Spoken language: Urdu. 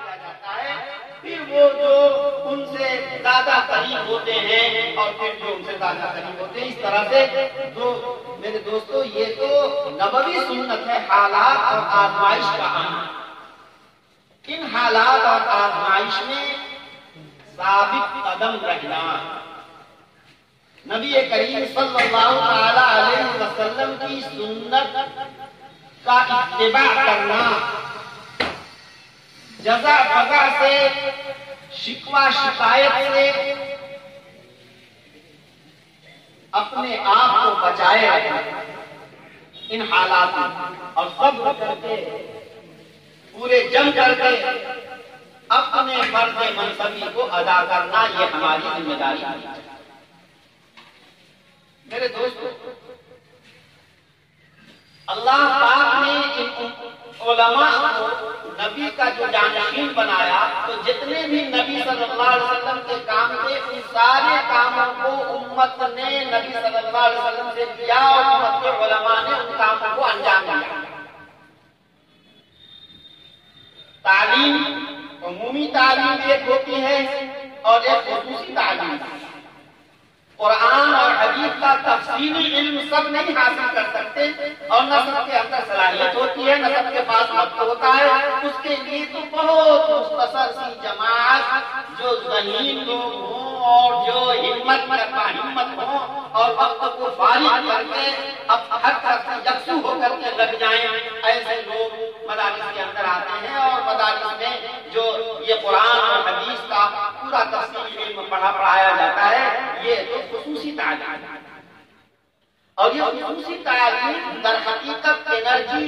کیا جاتا ہے، پھر وہ جو ان سے زیادہ قریب ہوتے ہیں اور پھر جو ان سے زیادہ قریب ہوتے ہیں، اس طرح سے جو میرے دوستو یہ تو نبوی سنت ہے، حالات اور آزمائش کا آنا۔ ان حالات اور آزمائش میں ثابت قدم رہنا، نبی کریم صلی اللہ تعالی علیہ وسلم کی سنت کا اتباع کرنا، جزا فضا سے، شکوہ شکایت سے اپنے آپ کو بچائے رکھنا ان حالات میں، اور صبر کر کے پورے جم کر کے اپنے فرض منصبی کو ادا کرنا، یہ ہماری ذمہ داری ہے۔ میرے دوستو، اللہ پاک نے ان علماء کو نبی کا جو جانشین بنایا، تو جتنے بھی نبی صلی اللہ علیہ وسلم کے کام تھے، ان سارے کاموں کو امت نے نبی صلی اللہ علیہ وسلم سے کیا اور امت کے علماء نے ان کاموں کو انجام دیا۔ تعلیم عمومی تعلیم ایک ہوتی ہے اور ایک خصوصی تعلیم۔ قرآن اور حدیث کا تفصیلی علم سب نہیں حاصل کر سکتے، اور نہ سب کے اندر صلاحیت ہوتی ہے، نہ سب کے پاس وقت ہوتا ہے۔ اس کے لیے تو بہت مختصر سی جماعت جو ذہین لوگ ہوں اور جو ہمت ہوں اور وقت کو فارغ کر کے اب ہر طرف سے یکسو ہو کر کے لگ جائیں، ایسے لوگ مدارس کے اندر آتے ہیں، اور مدارس میں جو یہ قرآن اور حدیث کا پورا تفصیلی علم پڑھایا جاتا ہے، یہ تو خصوصی تعلیم ہے۔ اور یہ خصوصی تعلیم در حقیقت انرجی